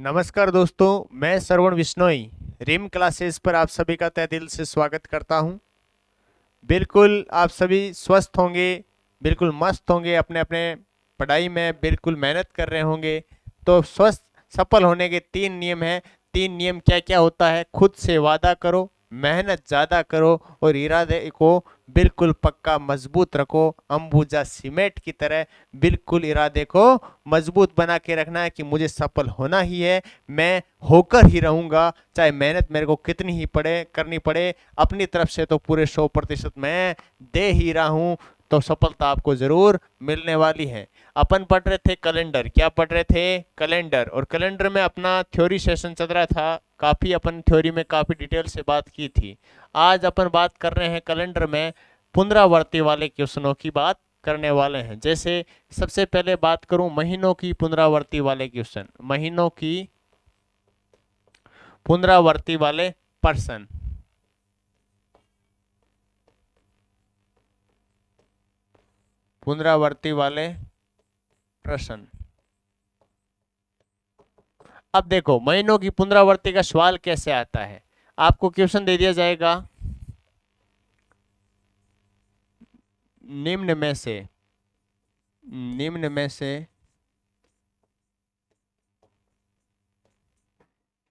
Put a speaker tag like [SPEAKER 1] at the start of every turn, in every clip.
[SPEAKER 1] नमस्कार दोस्तों, मैं श्रवण बिश्नोई रिम क्लासेस पर आप सभी का तहे दिल से स्वागत करता हूं। बिल्कुल आप सभी स्वस्थ होंगे, बिल्कुल मस्त होंगे, अपने अपने पढ़ाई में बिल्कुल मेहनत कर रहे होंगे। तो स्वस्थ सफल होने के 3 नियम हैं। 3 नियम क्या क्या होता है? खुद से वादा करो, मेहनत ज़्यादा करो और इरादे को बिल्कुल पक्का मजबूत रखो। अंबुजा सीमेंट की तरह बिल्कुल इरादे को मजबूत बना के रखना है कि मुझे सफल होना ही है, मैं होकर ही रहूंगा, चाहे मेहनत मेरे को कितनी ही करनी पड़े। अपनी तरफ से तो पूरे 100% मैं दे ही रहा हूं, तो सफलता आपको जरूर मिलने वाली है। अपन पढ़ रहे थे कैलेंडर। क्या पढ़ रहे थे? कैलेंडर। और कैलेंडर में अपना थ्योरी सेशन चल रहा था। काफी अपन थ्योरी में काफी डिटेल से बात की थी। आज अपन बात कर रहे हैं कैलेंडर में पुनरावर्ती वाले क्वेश्चनों की बात करने वाले हैं। जैसे सबसे पहले बात करूं महीनों की पुनरावर्ती वाले क्वेश्चन, महीनों की पुनरावर्ती वाले पर्सन। पुनरावर्ती वाले प्रश्न। अब देखो महीनों की पुनरावर्ती का सवाल कैसे आता है। आपको क्वेश्चन दे दिया जाएगा, निम्न में से निम्न में से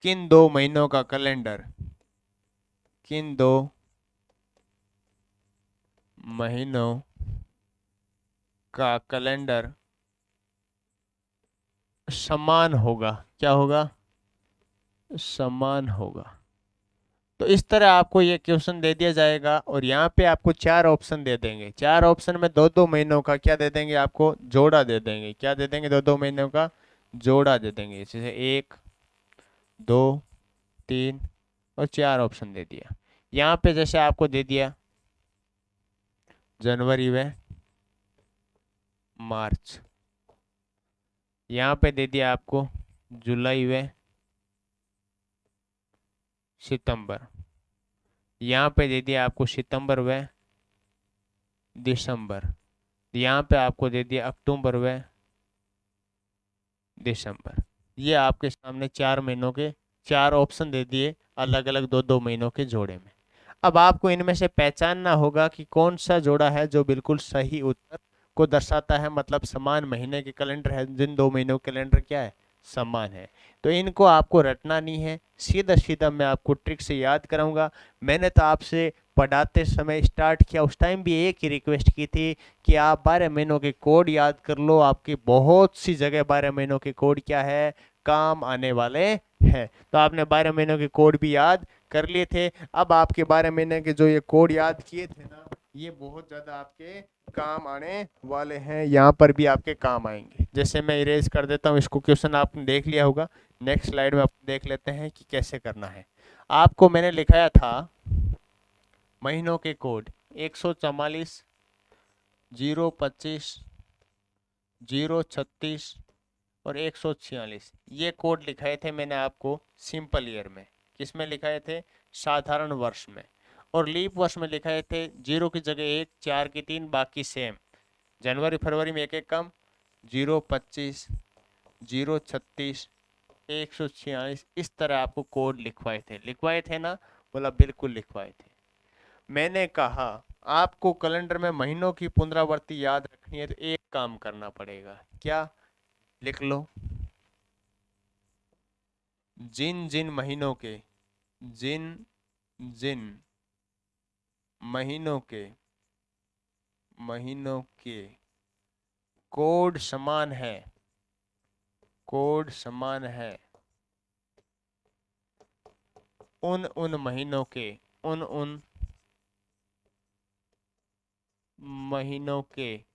[SPEAKER 1] किन 2 महीनों का कैलेंडर, किन 2 महीनों का कैलेंडर समान होगा? क्या होगा? समान होगा। तो इस तरह आपको ये क्वेश्चन दे दिया जाएगा और यहाँ पे आपको 4 ऑप्शन दे देंगे। 4 ऑप्शन में 2-2 महीनों का क्या दे देंगे? आपको जोड़ा दे देंगे। क्या दे देंगे? 2-2 महीनों का जोड़ा दे देंगे। जैसे 1, 2, 3 और 4 ऑप्शन दे दिया। यहाँ पे जैसे आपको दे दिया जनवरी व मार्च, यहाँ पे दे दिया आपको जुलाई व सितंबर, यहाँ पे दे दिया आपको सितंबर व दिसंबर, यहाँ पे आपको दे दिया अक्टूबर व दिसंबर। ये आपके सामने 4 महीनों के 4 ऑप्शन दे दिए, अलग अलग 2-2 महीनों के जोड़े में। अब आपको इनमें से पहचानना होगा कि कौन सा जोड़ा है जो बिल्कुल सही उत्तर को दर्शाता है, मतलब समान महीने के कैलेंडर है, जिन 2 महीनों के कैलेंडर क्या है? समान है। तो इनको आपको रटना नहीं है, सीधा सीधा मैं आपको ट्रिक से याद कराऊंगा। मैंने तो आपसे पढ़ाते समय स्टार्ट किया उस टाइम भी एक ही रिक्वेस्ट की थी कि आप 12 महीनों के कोड याद कर लो। आपकी बहुत सी जगह 12 महीनों के कोड क्या है? काम आने वाले हैं। तो आपने 12 महीनों के कोड भी याद कर लिए थे। अब आपके 12 महीने के जो ये कोड याद किए थे ना, ये बहुत ज्यादा आपके काम आने वाले हैं, यहाँ पर भी आपके काम आएंगे। जैसे मैं इरेज कर देता हूँ इसको, क्वेश्चन आपने देख लिया होगा। नेक्स्ट स्लाइड में आप देख लेते हैं कि कैसे करना है। आपको मैंने लिखाया था महीनों के कोड 144, 025, 036 और 146। ये कोड लिखाए थे मैंने आपको सिंपल ईयर में। किस में लिखाए थे? साधारण वर्ष में। और लीप वर्ष में लिखाए थे 0 की जगह 1, 4 की 3, बाकी सेम। जनवरी फरवरी में एक एक कम, 025, 036, 146। इस तरह आपको कोड लिखवाए थे ना? बोला बिल्कुल लिखवाए थे। मैंने कहा आपको कैलेंडर में महीनों की पुनरावृत्ति याद रखनी है तो एक काम करना पड़ेगा। क्या? लिख लो, जिन जिन महीनों के, जिन जिन महीनों के कोड समान है, कोड समान है, उन उन महीनों के, उन उन महीनों के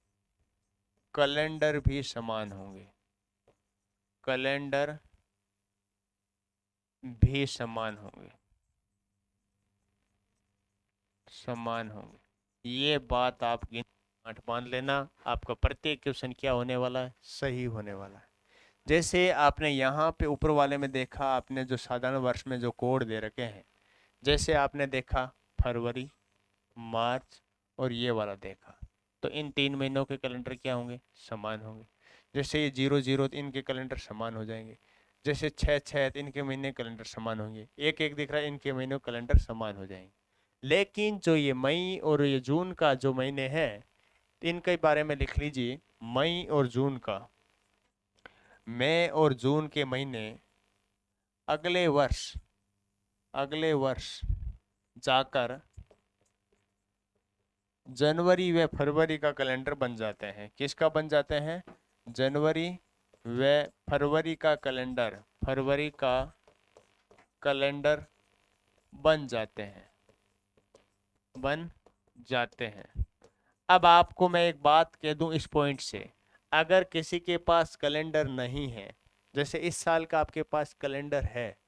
[SPEAKER 1] कैलेंडर भी समान होंगे, कैलेंडर भी समान होंगे, समान होंगे। ये बात आप गांठ बांध लेना। आपका प्रत्येक क्वेश्चन क्या होने वाला है? सही होने वाला है। जैसे आपने यहाँ पे ऊपर वाले में देखा, आपने जो साधारण वर्ष में जो कोड दे रखे हैं, जैसे आपने देखा फरवरी, मार्च और ये वाला देखा, तो इन 3 महीनों के कैलेंडर क्या होंगे? समान होंगे। जैसे ये 0 0, इनके कैलेंडर समान हो जाएंगे। जैसे 6 इनके महीने कैलेंडर समान होंगे, 1 दिख रहा है, इनके महीनों कैलेंडर समान हो जाएंगे। लेकिन जो ये मई और ये जून का जो महीने हैं, इनके बारे में लिख लीजिए। मई और जून का, मई और जून के महीने अगले वर्ष जाकर जनवरी व फरवरी का कैलेंडर बन जाते हैं। किसका बन जाते हैं? जनवरी व फरवरी का कैलेंडर, बन जाते हैं। अब आपको मैं एक बात कह दूं इस पॉइंट से, अगर किसी के पास कैलेंडर नहीं है, जैसे इस साल का आपके पास कैलेंडर है,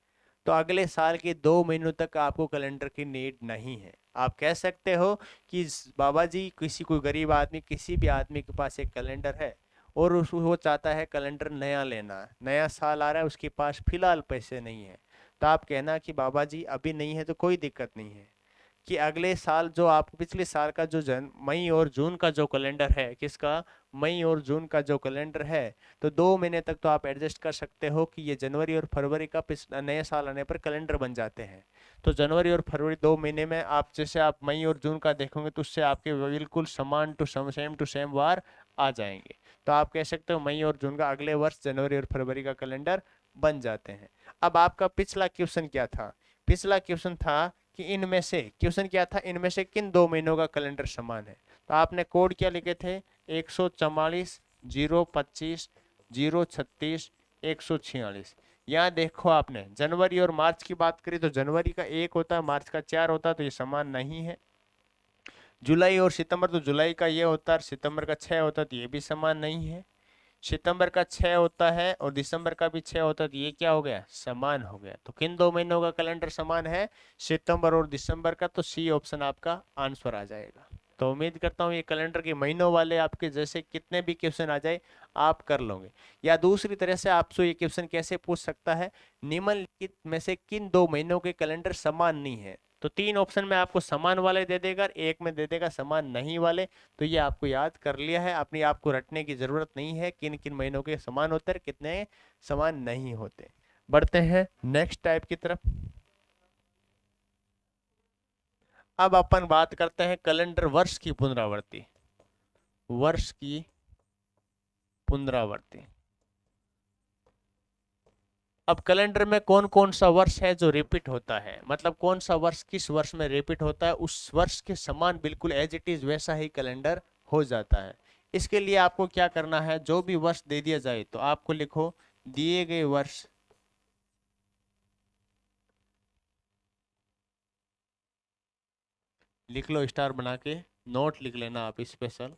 [SPEAKER 1] तो अगले साल के 2 महीनों तक आपको कैलेंडर की नीड नहीं है। आप कह सकते हो कि बाबा जी, किसी कोई गरीब आदमी, किसी भी आदमी के पास एक कैलेंडर है और वो चाहता है कैलेंडर नया लेना, नया साल आ रहा है, उसके पास फिलहाल पैसे नहीं है, तो आप कहना कि बाबा जी अभी नहीं है, तो कोई दिक्कत नहीं है कि अगले साल जो आपको पिछले साल का जो मई और जून का जो कैलेंडर है, किसका? मई और जून का जो कैलेंडर है, तो 2 महीने तक तो आप एडजस्ट कर सकते हो कि ये जनवरी और फरवरी का नए साल आने पर कैलेंडर बन जाते हैं। तो जनवरी और फरवरी 2 महीने में आप, जैसे आप मई और जून का देखोगे तो उससे आपके बिल्कुल समान सेम टू सेम वार आ जाएंगे। तो आप कह सकते हो मई और जून का अगले वर्ष जनवरी और फरवरी का कैलेंडर बन जाते हैं। अब आपका पिछला क्वेश्चन क्या था? पिछला क्वेश्चन था कि इनमें से, क्वेश्चन क्या था, इनमें से किन 2 महीनों का कैलेंडर समान है? तो आपने कोड क्या लिखे थे? 144, 025, 036, 146। यहाँ देखो, आपने जनवरी और मार्च की बात करी तो जनवरी का 1 होता है, मार्च का 4 होता है, तो ये समान नहीं है। जुलाई और सितंबर, तो जुलाई का ये होता है, सितंबर का 6 होता है, तो ये भी समान नहीं है। सितंबर का 6 होता है और दिसंबर का भी 6 होता है, तो ये क्या हो गया? समान हो गया। तो किन 2 महीनों का कैलेंडर समान है? सितंबर और दिसंबर का। तो सी ऑप्शन आपका आंसर आ जाएगा। तो उम्मीद करता हूँ ये कैलेंडर के महीनों वाले आपके जैसे कितने भी क्वेश्चन आ जाए आप कर लोगे। या दूसरी तरह से आपसे ये क्वेश्चन कैसे पूछ सकता है, निम्नलिखित में से किन 2 महीनों के कैलेंडर समान नहीं है? तो 3 ऑप्शन में आपको समान वाले दे देगा, एक में दे देगा समान नहीं वाले। तो ये आपको याद कर लिया है, अपनी आपको रटने की जरूरत नहीं है किन किन महीनों के समान होते हैं, कितने समान नहीं होते। बढ़ते हैं नेक्स्ट टाइप की तरफ। अब अपन बात करते हैं कैलेंडर वर्ष की पुनरावृत्ति। वर्ष की पुनरावृत्ति। अब कैलेंडर में कौन कौन सा वर्ष है जो रिपीट होता है, मतलब कौन सा वर्ष किस वर्ष में रिपीट होता है, उस वर्ष के समान बिल्कुल एज इट इज वैसा ही कैलेंडर हो जाता है। इसके लिए आपको क्या करना है, जो भी वर्ष दे दिया जाए तो आपको लिखो दिए गए वर्ष लिख लो, स्टार बना के नोट लिख लेना आप स्पेशल।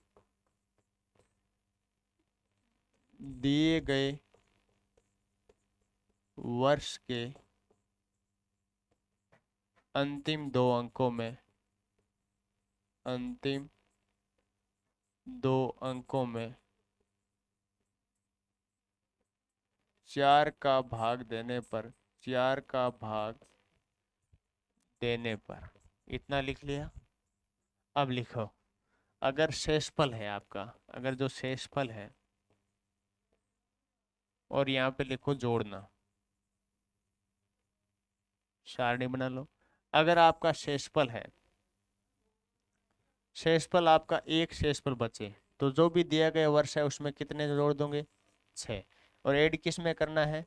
[SPEAKER 1] दिए गए वर्ष के अंतिम 2 अंकों में, अंतिम 2 अंकों में 4 का भाग देने पर, 4 का भाग देने पर, इतना लिख लिया। अब लिखो, अगर शेषफल है आपका, अगर जो शेषफल है, और यहाँ पे लिखो जोड़ना, सारणी बना लो। अगर आपका शेषफल है, शेषफल आपका एक शेषफल बचे, तो जो भी दिया गया वर्ष है उसमें कितने जोड़ दोगे? 6। और ऐड किस में करना है?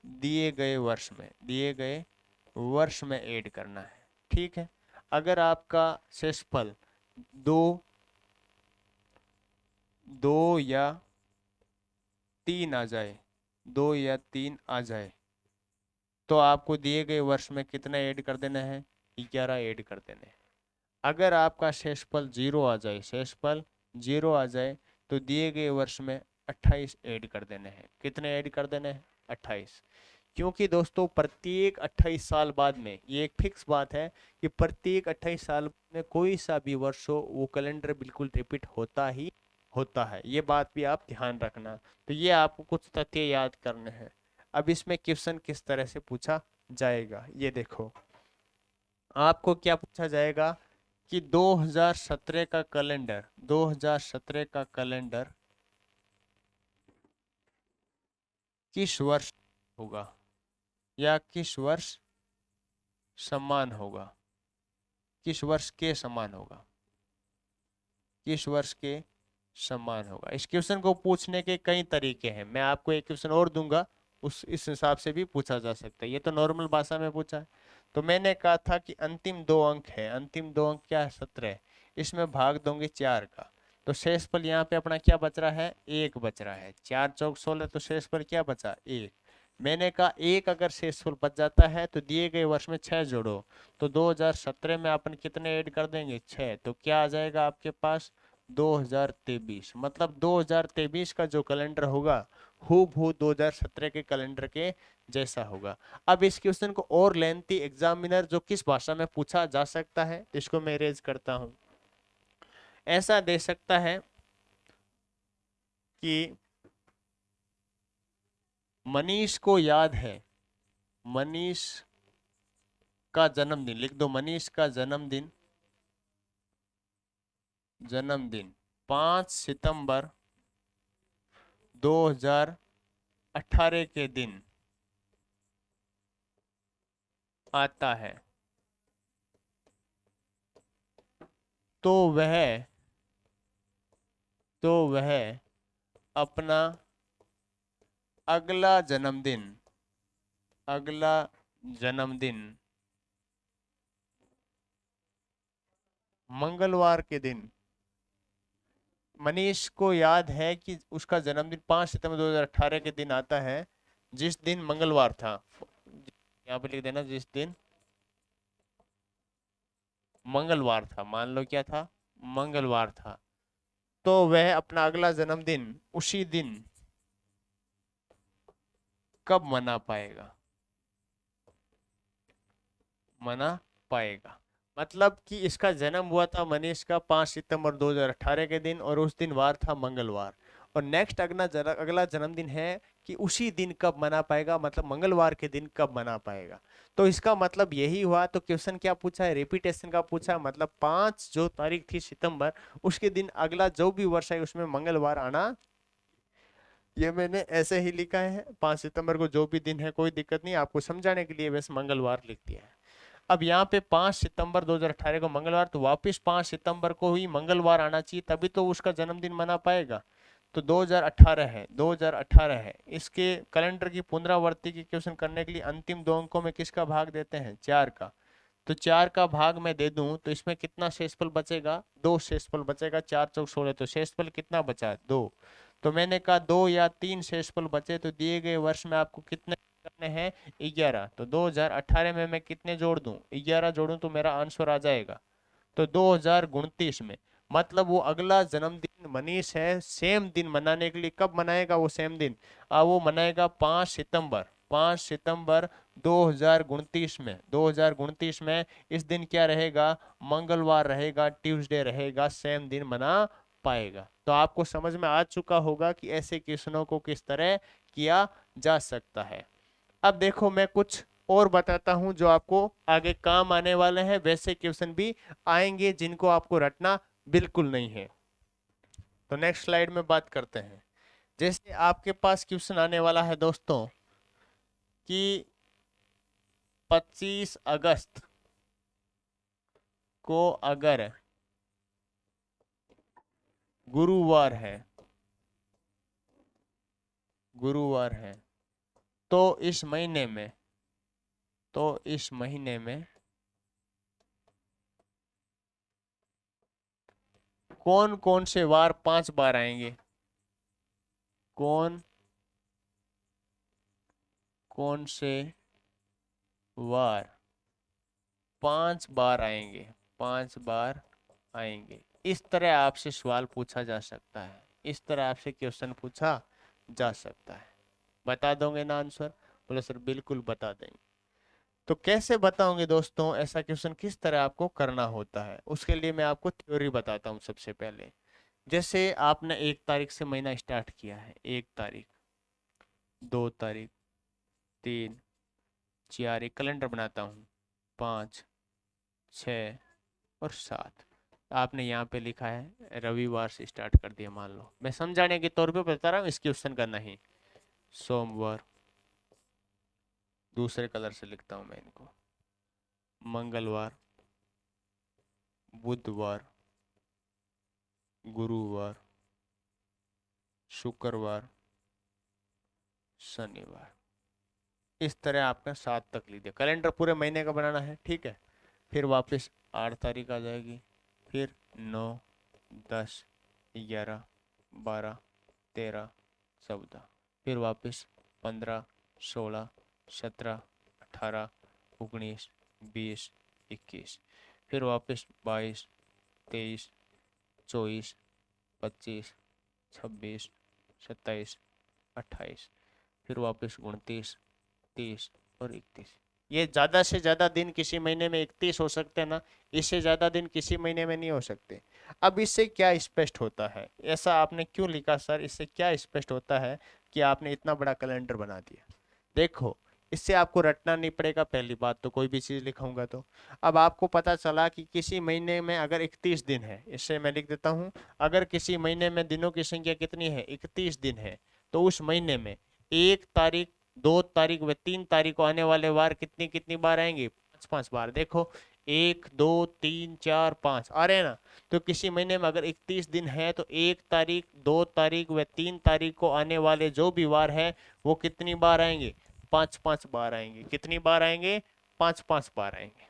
[SPEAKER 1] दिए गए वर्ष में, दिए गए वर्ष में ऐड करना है। ठीक है। अगर आपका शेषफल दो दो या 3 आ जाए, 2 या 3 आ जाए, तो आपको दिए गए वर्ष में कितना ऐड कर देना है? 11 ऐड कर देने हैं। अगर आपका शेषफल 0 आ जाए, शेषफल 0 आ जाए, तो दिए गए वर्ष में 28 ऐड कर देने हैं। कितने ऐड कर देने हैं? 28। क्योंकि दोस्तों प्रत्येक 28 साल बाद में, ये एक फिक्स बात है कि प्रत्येक 28 साल में कोई सा भी वर्ष हो, वो कैलेंडर बिल्कुल रिपीट होता ही होता है। ये बात भी आप ध्यान रखना। तो ये आपको कुछ तथ्य याद करने हैं। अब इसमें क्वेश्चन किस तरह से पूछा जाएगा, ये देखो। आपको क्या पूछा जाएगा कि 2017 का कैलेंडर, 2017 का कैलेंडर किस वर्ष होगा? या किस वर्ष समान होगा, किस वर्ष के समान होगा, किस वर्ष के समान होगा। इस क्वेश्चन को पूछने के कई तरीके हैं, मैं आपको एक क्वेश्चन और दूंगा, उस इस हिसाब से भी पूछा जा सकता है। ये तो नॉर्मल भाषा में पूछा है। तो मैंने कहा था कि अंतिम दो अंक है, अंतिम दो अंक क्या है, 17, इसमें भाग दोगे 4 का, तो शेषफल यहाँ पे अपना क्या बच रहा है, 1 बच रहा है। 4 चौक 16, तो शेषफल क्या बचा, 1। मैंने कहा 1 अगर शेषफल बच जाता है तो दिए गए वर्ष में 6 जोड़ो, तो 2017 में अपन कितने ऐड कर देंगे, 6, तो क्या आ जाएगा आपके पास, 2023। मतलब 2023 का जो कैलेंडर होगा हूबहू 2017 के कैलेंडर के जैसा होगा। अब इस क्वेश्चन को और लेंथी एग्जामिनर जो किस भाषा में पूछा जा सकता है, इसको मैं रेज करता हूं। ऐसा दे सकता है कि मनीष को याद है, मनीष का जन्मदिन, लिख दो मनीष का जन्मदिन, जन्मदिन 5 सितंबर 2018 के दिन आता है, तो वह अपना अगला जन्मदिन, अगला जन्मदिन मंगलवार के दिन, मनीष को याद है कि उसका जन्मदिन 5 सितंबर 2018 के दिन आता है, जिस दिन मंगलवार था। यहाँ पे लिख देना जिस दिन मंगलवार था, मान लो क्या था, मंगलवार था, तो वह अपना अगला जन्मदिन उसी दिन कब मना पाएगा, मना पाएगा। मतलब कि इसका जन्म हुआ था मनीष का 5 सितंबर 2018 के दिन, और उस दिन वार था मंगलवार, और नेक्स्ट अगला जन्मदिन है कि उसी दिन कब मना पाएगा, मतलब मंगलवार के दिन कब मना पाएगा। तो इसका मतलब यही हुआ। तो क्वेश्चन क्या पूछा है, रिपीटेशन का पूछा, मतलब 5 जो तारीख थी सितंबर, उसके दिन अगला जो भी वर्ष है उसमें मंगलवार आना। ये मैंने ऐसे ही लिखा है, 5 सितंबर को जो भी दिन है कोई दिक्कत नहीं, आपको समझाने के लिए वैसे मंगलवार लिख दिया है। अब यहाँ पे 5 सितंबर 2018 को मंगलवार, तो वापस 5 सितंबर को ही मंगलवार आना चाहिए, तभी तो उसका जन्मदिन मना पाएगा। तो 2018 है, 2018 है, इसके कैलेंडर की पुनरावृत्ति की क्वेश्चन करने के लिए अंतिम दो अंकों में किसका भाग देते हैं, 4 का। तो 4 का भाग मैं दे दूं तो इसमें कितना शेषफल बचेगा, 2 शेषफल बचेगा, 4 चौक 16, तो शेषफल कितना बचा, 2। तो मैंने कहा 2 या 3 शेषफल बचे, तो दिए गए वर्ष में आपको कितने करने हैं, 11। तो 2018 में मैं कितने जोड़ दूं, 11 जोड़ूं तो मेरा आंसर आ जाएगा। तो 2029 में, मतलब वो अगला जन्मदिन मनीष है सेम दिन मनाने के लिए, कब मनाएगा वो सेम दिन, वो मनाएगा 5 सितंबर, 5 सितंबर 2029 में, 2029 में इस दिन क्या रहेगा, मंगलवार रहेगा, ट्यूसडे रहेगा, सेम दिन मना पाएगा। तो आपको समझ में आ चुका होगा कि ऐसे क्वेश्चनों को किस तरह किया जा सकता है। अब देखो मैं कुछ और बताता हूं जो आपको आगे काम आने वाले हैं, वैसे क्वेश्चन भी आएंगे जिनको आपको रटना बिल्कुल नहीं है। तो नेक्स्ट स्लाइड में बात करते हैं। जैसे आपके पास क्वेश्चन आने वाला है दोस्तों कि 25 अगस्त को अगर गुरुवार है, गुरुवार है, तो इस महीने में, तो इस महीने में कौन कौन से वार 5 बार आएंगे, कौन कौन से वार 5 बार आएंगे, 5 बार आएंगे। इस तरह आपसे सवाल पूछा जा सकता है, इस तरह आपसे क्वेश्चन पूछा जा सकता है। बता दोगे ना आंसर, बोले सर बिल्कुल बता देंगे। तो कैसे बताओगे दोस्तों, ऐसा क्वेश्चन किस तरह आपको करना होता है, उसके लिए मैं आपको थ्योरी बताता हूँ। सबसे पहले जैसे आपने 1 तारीख से महीना स्टार्ट किया है, 1 तारीख, 2 तारीख, 3, 4, एक कैलेंडर बनाता हूँ, 5, 6 और 7। आपने यहाँ पे लिखा है रविवार से स्टार्ट कर दिया, मान लो, मैं समझाने के तौर पे बता रहा हूँ, इस क्वेश्चन का नहीं। सोमवार, दूसरे कलर से लिखता हूं मैं इनको। मंगलवार, बुधवार, गुरुवार, शुक्रवार, शनिवार। इस तरह आपका 7 तक लीजिए। कैलेंडर पूरे महीने का बनाना है, ठीक है। फिर वापस 8 तारीख आ जाएगी, फिर 9, 10, 11, 12, 13, 14, फिर वापस 15, 16, 17, 18, 19, 20, 21, फिर वापस 22, 23, 24, 25, 26, 27, 28, फिर वापस 29, 30 और 31। ये ज्यादा से ज्यादा दिन किसी महीने में 31 हो सकते हैं ना, इससे ज्यादा दिन किसी महीने में नहीं हो सकते। अब इससे क्या स्पष्ट होता है, ऐसा आपने क्यों लिखा सर, इससे क्या स्पष्ट होता है कि आपने इतना बड़ा कैलेंडर बना दिया? देखो, इससे आपको रटना नहीं पड़ेगा, पहली बात तो कोई भी चीज लिखूंगा तो। अब आपको पता चला कि किसी महीने में अगर 31 दिन है, इससे मैं लिख देता हूं, अगर किसी महीने में दिनों की संख्या कितनी है, 31 दिन है, तो उस महीने में 1 तारीख, 2 तारीख व 3 तारीख को आने वाले वार कितनी कितनी बार आएंगे, 5-5 बार। देखो 1, 2, 3, 4, 5 आ रहे हैं ना। तो किसी महीने में अगर 31 दिन है तो 1 तारीख, 2 तारीख व 3 तारीख को आने वाले जो भी वार है वो कितनी बार आएंगे, 5-5 बार आएंगे। कितनी बार आएंगे, 5-5 बार आएंगे।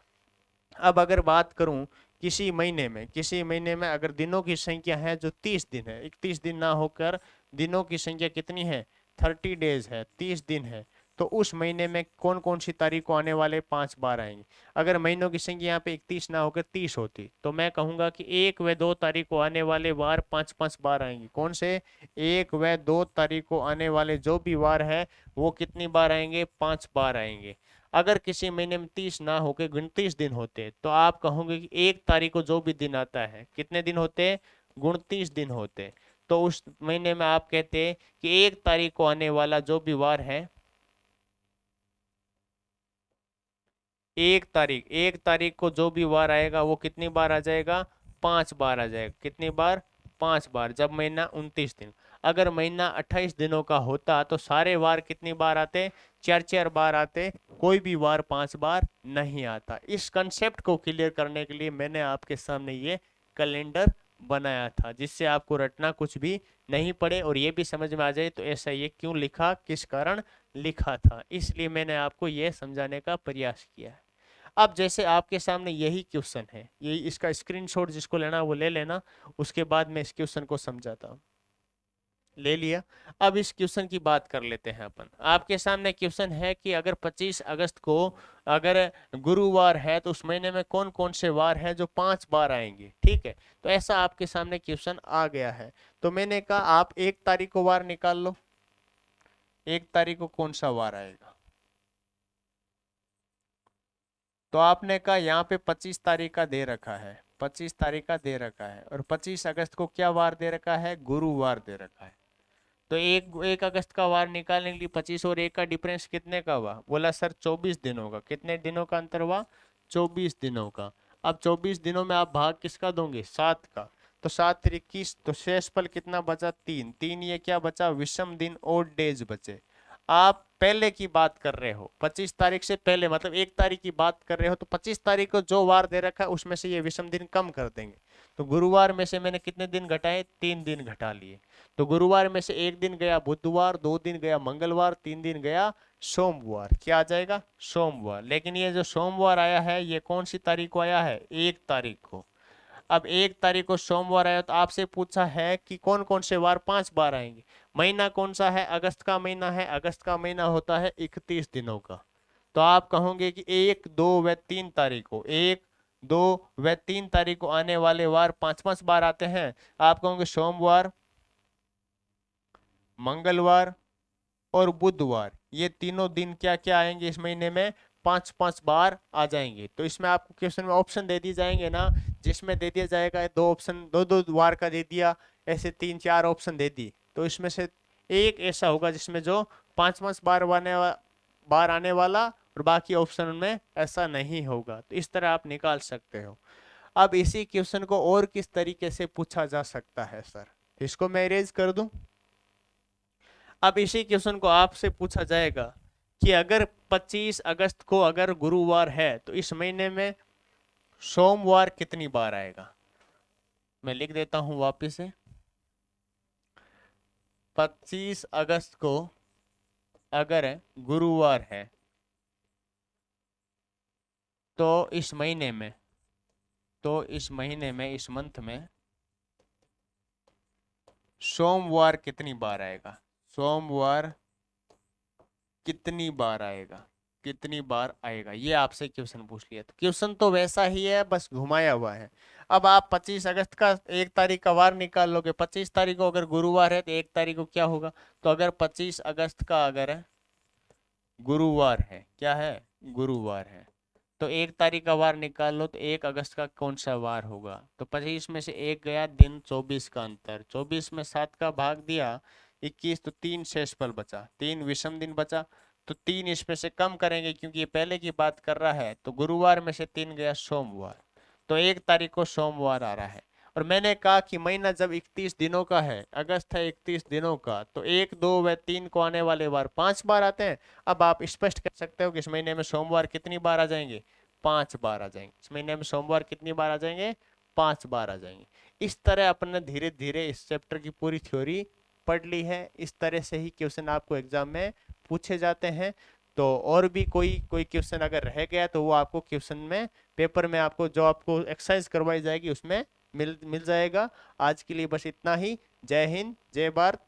[SPEAKER 1] अब अगर बात करूं किसी महीने में अगर दिनों की संख्या है जो 30 दिन है, 31 दिन ना होकर दिनों की संख्या कितनी है, 30 डेज है, 30 दिन है, तो उस महीने में कौन कौन सी तारीख को आने वाले 5 बार आएंगे। अगर महीनों की संख्या यहाँ पे 31 ना होकर 30 होती तो मैं कहूंगा कि 1 व 2 तारीख को आने वाले वार 5-5 बार आएंगे। कौन से, 1 व 2 तारीख को आने वाले जो भी वार है वो कितनी बार आएंगे, 5 बार आएंगे। अगर किसी महीने में 30 ना होकर 29 दिन होते तो आप कहोगे कि 1 तारीख को जो भी दिन आता है, कितने दिन होते, 29 दिन होते, तो उस महीने में आप कहते कि 1 तारीख को आने वाला जो भी वार है, 1 तारीख को जो भी वार आएगा वो कितनी बार आ जाएगा, 5 बार आ जाएगा। कितनी बार, 5 बार। जब महीना 29 दिन, अगर महीना 28 दिनों का होता तो सारे वार कितनी बार आते, 4-4 बार आते, कोई भी वार 5 बार नहीं आता। इस कंसेप्ट को क्लियर करने के लिए मैंने आपके सामने ये कैलेंडर बनाया था, जिससे आपको रटना कुछ भी नहीं पड़े और ये भी समझ में आ जाए तो ऐसा ये क्यों लिखा, किस कारण लिखा था, इसलिए मैंने आपको ये समझाने का प्रयास किया है। अब जैसे आपके सामने यही क्वेश्चन है, यही इसका स्क्रीनशॉट जिसको लेना वो ले लेना, उसके बाद मैं इस क्वेश्चन को समझाता हूँ। ले लिया। अब इस क्वेश्चन की बात कर लेते हैं अपन। आपके सामने क्वेश्चन है कि अगर 25 अगस्त को अगर गुरुवार है तो उस महीने में कौन कौन से वार हैं जो 5 बार आएंगे, ठीक है। तो ऐसा आपके सामने क्वेश्चन आ गया है, तो मैंने कहा आप 1 तारीख को वार निकाल लो। 1 तारीख को कौन सा वार आएगा, तो आपने कहा यहाँ पे 25 तारीख का दे रखा है, 25 तारीख का दे रखा है, और 25 अगस्त को क्या वार दे रखा है, गुरुवार दे रखा है। तो 1 अगस्त का वार निकालने के लिए 25 और 1 का डिफरेंस कितने का हुआ, बोला सर 24 दिनों का। कितने दिनों का अंतर हुआ, 24 दिनों का। अब 24 दिनों में आप भाग किसका दोगे, 7 का। तो 7-21, तो शेषफल कितना बचा, 3। ये क्या बचा, विषम दिन, ओड डेज बचे। आप पहले की बात कर रहे हो, 25 तारीख से पहले, मतलब 1 तारीख की बात कर रहे हो, तो 25 तारीख को जो वार दे रखा है उसमें से ये विषम दिन कम कर देंगे। तो गुरुवार में से मैंने कितने दिन घटाए, 3 दिन घटा लिए। तो गुरुवार में से 1 दिन गया बुधवार, 2 दिन गया मंगलवार, 3 दिन गया सोमवार। क्या आ जाएगा, सोमवार। लेकिन ये जो सोमवार आया है ये कौन सी तारीख को आया है, 1 तारीख को। अब 1 तारीख को सोमवार आया तो आपसे पूछा है कि कौन कौन से वार 5 बार आएंगे। महीना कौन सा है, अगस्त का महीना है। अगस्त का महीना होता है 31 दिनों का। तो आप कहोगे कि 1, 2 व 3 तारीख को, 1, 2 व 3 तारीख को आने वाले वार 5-5 बार आते हैं। आप कहोगे सोमवार, मंगलवार और बुधवार, ये तीनों दिन क्या क्या आएंगे इस महीने में, 5-5 बार आ जाएंगे। तो इसमें आपको क्वेश्चन में ऑप्शन दे दिए जाएंगे ना, जिसमें दे दिया जाएगा 2 ऑप्शन, 2-2 वार का दे दिया, ऐसे 3-4 ऑप्शन दे दी, तो इसमें से एक ऐसा होगा जिसमें जो 5-5 बार आने वाला, और बाकी ऑप्शन में ऐसा नहीं होगा। तो इस तरह आप निकाल सकते हो। अब इसी क्वेश्चन को और किस तरीके से पूछा जा सकता है सर, इसको मैं इरेज कर दूं। अब इसी क्वेश्चन को आपसे पूछा जाएगा कि अगर 25 अगस्त को अगर गुरुवार है तो इस महीने में सोमवार कितनी बार आएगा। मैं लिख देता हूं वापिस से। 25 अगस्त को अगर गुरुवार है तो इस महीने में इस मंथ में सोमवार कितनी बार आएगा। सोमवार कितनी बार आएगा ये आपसे क्वेश्चन पूछ लिया। तो क्वेश्चन तो वैसा ही है, बस घुमाया हुआ है। अब आप 25 अगस्त का 1 तारीख का वार निकाल लोगे। 25 तारीख को अगर गुरुवार है तो 1 तारीख को क्या होगा। तो अगर 25 अगस्त का अगर गुरुवार है, क्या है, गुरुवार है, तो 1 तारीख का वार निकाल लो तो 1 अगस्त का कौन सा वार होगा। तो 25 में से 1 गया, दिन 24 का अंतर, 24 में 7 का भाग दिया 21, तो 3 शेषफल बचा, 3 विषम दिन बचा। तो 3 इसमें से कम करेंगे क्योंकि ये पहले की बात कर रहा है। तो गुरुवार में से 3 गया सोमवार, तो 1 तारीख को सोमवार आ रहा है। और मैंने कहा कि महीना जब 31 दिनों का है, अगस्त है 31 दिनों का, तो 1, 2 व 3 को आने वाले बार 5 बार आते हैं। अब आप स्पष्ट कर सकते हो कि इस महीने में सोमवार कितनी बार आ जाएंगे, 5 बार आ जाएंगे। इस महीने में सोमवार कितनी बार आ जाएंगे, 5 बार आ जाएंगे। इस तरह अपने धीरे धीरे इस चैप्टर की पूरी थ्योरी पढ़ ली है। इस तरह से ही क्वेश्चन आपको एग्जाम में पूछे जाते हैं। तो और भी कोई क्वेश्चन अगर रह गया तो वो आपको क्वेश्चन में, पेपर में आपको जो आपको एक्सरसाइज करवाई जाएगी उसमें मिल जाएगा। आज के लिए बस इतना ही। जय हिंद, जय भारत।